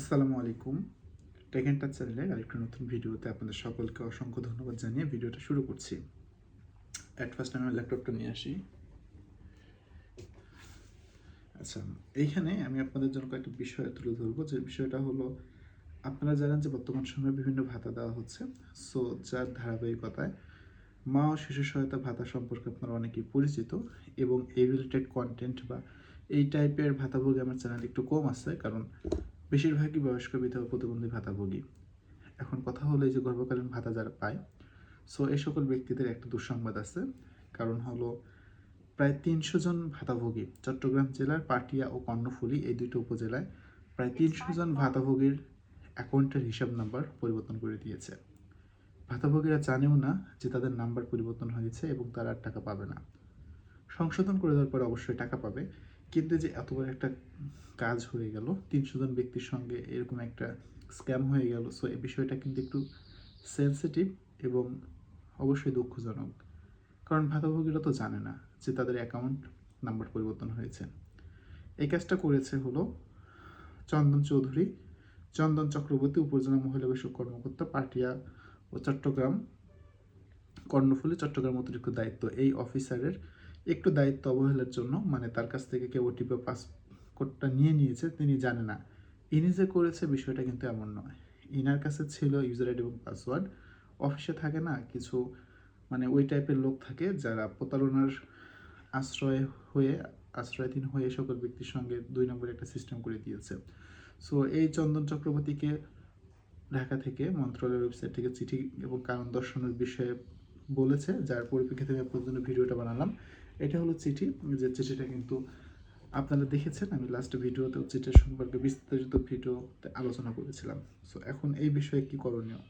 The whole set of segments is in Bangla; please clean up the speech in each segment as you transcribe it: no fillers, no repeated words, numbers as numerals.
আসসালামু আলাইকুম। টেক এন্ড টাচ চ্যানেলের আরেকটা নতুন ভিডিওতে আপনাদের সকলকে অসংখ্য ধন্যবাদ জানিয়ে ভিডিওটা শুরু করছি। অ্যাট ফার্স্ট আমি আমার ল্যাপটপটা নিয়ে আসি। আচ্ছা, এইখানে আমি আপনাদের জন্য কয়েকটা বিষয় তুলে ধরবো, যে বিষয়টা হলো আপনারা জানেন যে বর্তমান সময়ে বিভিন্ন ভাতা দেওয়া হচ্ছে। সো যার ধারাবাহিকতায় মা ও শিশু সহায়তা ভাতা সম্পর্কে আপনারা অনেকেই পরিচিত, এবং এই রিলেটেড কন্টেন্ট বা এই টাইপের ভাতাভোগী আমার চ্যানেলে একটু কম আছে, কারণ বেশিরভাগই বয়স্ক বিধবা প্রতিবন্ধী ভাতাভোগী। এখন কথা হলো, এই যে গর্ভকালীন ভাতা যারা পায়, সো এই সকল ব্যক্তিদের একটা দুঃসংবাদ আছে। কারণ হলো প্রায় ৩০০ জন ভাতাভোগী চট্টগ্রাম জেলার পাটিয়া ও কর্ণফুলী এই দুইটা উপজেলায় প্রায় ৩০০ জন ভাতাভোগীর অ্যাকাউন্টের হিসাব নাম্বার পরিবর্তন করে দিয়েছে। ভাতাভোগীরা জানেও না যে তাদের নাম্বার পরিবর্তন হয়েছে এবং তারা আর টাকা পাবে না। সংশোধন করে দেওয়ার পর অবশ্যই টাকা পাবে, কিন্তু যে এত বড় একটা কাজ হয়ে গেল, ৩০০ জন ব্যক্তির সঙ্গে এরকম একটা স্ক্যাম হয়ে গেল। সো এই বিষয়টা কিন্তু একটু সেন্সিটিভ এবং অবশ্যই দুঃখজনক, কারণ ভাতাভোগীরা তো জানে না যে তাদের অ্যাকাউন্ট নাম্বার পরিবর্তন হয়েছে। এই কাজটা করেছে হলো চন্দন চৌধুরী, চন্দন চক্রবর্তী, উপজেলা মহিলা বিষয়ক কর্মকর্তা, পাটিয়া ও চট্টগ্রাম কর্ণফুলী চট্টগ্রাম অতিরিক্ত দায়িত্ব। এই অফিসারের একটু দায়িত্ব অবহেলার জন্য, মানে তার কাছ থেকে কেউ ওটিপি পাসপোর্টটা নিয়েছে, তিনি জানে না। ইনি যে করেছে বিষয়টা কিন্তু এমন নয়। ইনার কাছে ছিল ইউজার আইডি এবং পাসওয়ার্ড। অফিসে থাকে না কিছু, মানে ওই টাইপের লোক থাকে যারা প্রতারণার আশ্রয় হয়ে আশ্রয়ধীন হয়ে সকল ব্যক্তির সঙ্গে ২ নম্বরে একটা সিস্টেম করে দিয়েছে। সো এই চন্দন চক্রবর্তীকে ঢাকা থেকে মন্ত্রণালয়ের ওয়েবসাইট থেকে চিঠি এবং কারণ দর্শানোর বিষয়ে বলেছে, যার পরিপ্রেক্ষিতে আমি আপনাদের জন্য ভিডিওটা বানালাম। এটা হলো চিঠি, যে চিঠিটা কিন্তু আপনারা দেখেছেন। আমি লাস্ট ভিডিওতেও চিঠির সম্পর্কে বিস্তারিত ভিডিওতে আলোচনা করেছিলাম। সো এখন এই বিষয়ে কি করণীয়,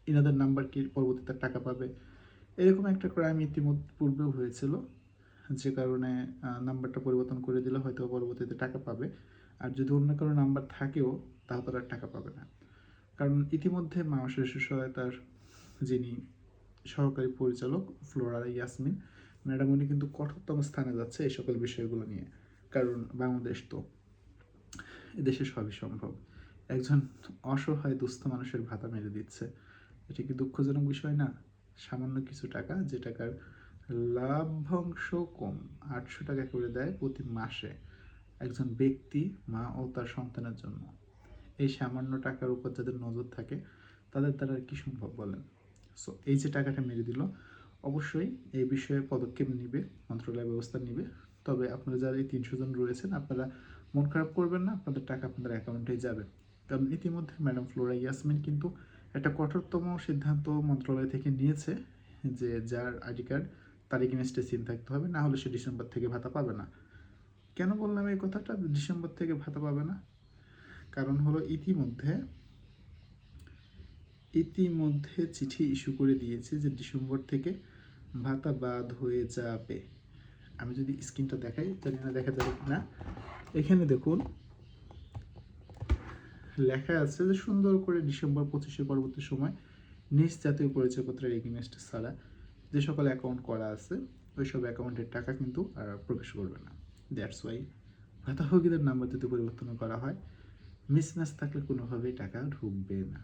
ইনাদের নাম্বার কি পরবর্তীতে টাকা পাবে? এরকম একটা ক্রাইম ইতিমধ্যে পূর্বেও হয়েছিল, যে কারণে নাম্বারটা পরিবর্তন করে দিলে হয়তো পরবর্তীতে টাকা পাবে। আর যদি অন্য কারো নাম্বার থাকেও, তাও তারা টাকা পাবে না। কারণ ইতিমধ্যে মা ও শিশু সহায়তার যিনি সহকারী পরিচালক ফ্লোরা ইয়াসমিন ম্যাডাম, উনি কিন্তু কঠোরতম স্থানে যাচ্ছে এই সকল বিষয়গুলো নিয়ে। কারণ বাংলাদেশ তো, এদেশে সবই সম্ভব। একজন অসহায় দুস্থ মানুষের ভাতা মেরে দিচ্ছে, এটা কি দুঃখজনক বিষয় না? সামান্য কিছু টাকা, যে টাকার লাভ্যাংশ কম, ৮০০ টাকা করে দেয় প্রতি মাসে একজন ব্যক্তি, মা ও তার সন্তানের জন্য। এই সামান্য টাকার উপর যাদের নজর থাকে, তাদের দ্বারা আর কি সম্ভব বলেন? সো এই যে টাকাটা মেরে দিল, অবশ্যই এই বিষয়ে পদক্ষেপ নিবে, মন্ত্রণালয় ব্যবস্থা নিবে। তবে আপনারা যারা এই ৩০০ জন রয়েছেন, আপনারা মন খারাপ করবেন না, আপনাদের টাকা আপনাদের অ্যাকাউন্টেই যাবে। কারণ ইতিমধ্যে ম্যাডাম ফ্লোরা ইয়াসমিন কিন্তু একটা কঠোরতম সিদ্ধান্ত মন্ত্রণালয় থেকে নিয়েছে, যে যার আইডি কার্ড তার এগেনস্টে সিন থাকতে হবে, না হলে সে ডিসেম্বর থেকে ভাতা পাবে না। কেন বললাম এই কথাটা, ডিসেম্বর থেকে ভাতা পাবে না? কারণ হলো ইতিমধ্যে চিঠি ইস্যু করে দিয়েছে যে ডিসেম্বর থেকে ভাতা বাদ হয়ে যাবে। আমি যদি স্ক্রিনটা দেখাই, জানি না দেখা যাবে কিনা। এখানে দেখুন লেখা আছে যে সুন্দর করে ডিসেম্বর ২৫-এর পরবর্তী সময় নিজ জাতীয় পরিচয়পত্রের এগেইনস্ট ছাড়া যে সকল অ্যাকাউন্ট করা আছে, ওই সব অ্যাকাউন্টের টাকা কিন্তু আর প্রবেশ করবে না। দ্যাটস ওয়াই ভাতাভোগীদের নাম্বার যদি পরিবর্তন করা হয়, মিসম্যাচ থাকলে কোনোভাবেই টাকা ঢুকবে না।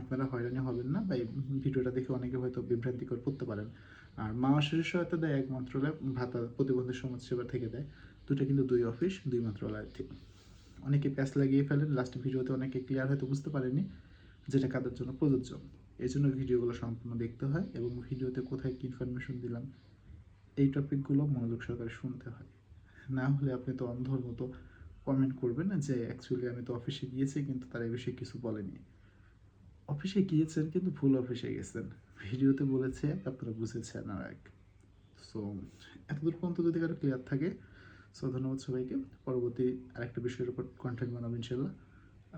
আপনারা হয়রানি হবেন না, বা এই ভিডিওটা দেখে অনেকে হয়তো বিভ্রান্তিকর করতে পারেন। আর মা ও শিশু সহায়তা দেয় এক মন্ত্রণালয়, ভাতা প্রতিবন্ধী সমাজসেবা থেকে দেয়, দুটো কিন্তু ২ অফিস ২ মন্ত্রণালয় থেকে। অনেকে প্যাচ লাগিয়ে ফেলেন, লাস্ট ভিডিওতে অনেকে ক্লিয়ার হয়তো বুঝতে পারেনি যেটা কাদের জন্য প্রযোজ্য। এই জন্য ভিডিওগুলো সম্পূর্ণ দেখতে হয়, এবং ভিডিওতে কোথায় কী ইনফরমেশন দিলাম এই টপিকগুলো মনোযোগ সহকারে শুনতে হয়। না হলে আপনি তো অন্ধর মতো কমেন্ট করবেন না যে অ্যাকচুয়ালি আমি তো অফিসে গিয়েছি কিন্তু তারা এই বিষয়ে কিছু বলেনি। অফিসে গিয়েছেন কিন্তু ভুল অফিসে গেছেন, ভিডিওতে বলেছে এক, আপনারা বুঝেছেন আর এক। সো এতদূর পর্যন্ত যদি কারো ক্লিয়ার থাকে, সো ধন্যবাদ সবাইকে। পরবর্তী আরেকটা বিষয়ের উপর কন্টেন্ট বানাবো ইনশাল্লাহ।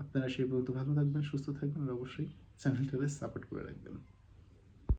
আপনারা সেই পর্যন্ত ভালো থাকবেন, সুস্থ থাকবেন, আর অবশ্যই চ্যানেলটাকে সাপোর্ট করে রাখবেন।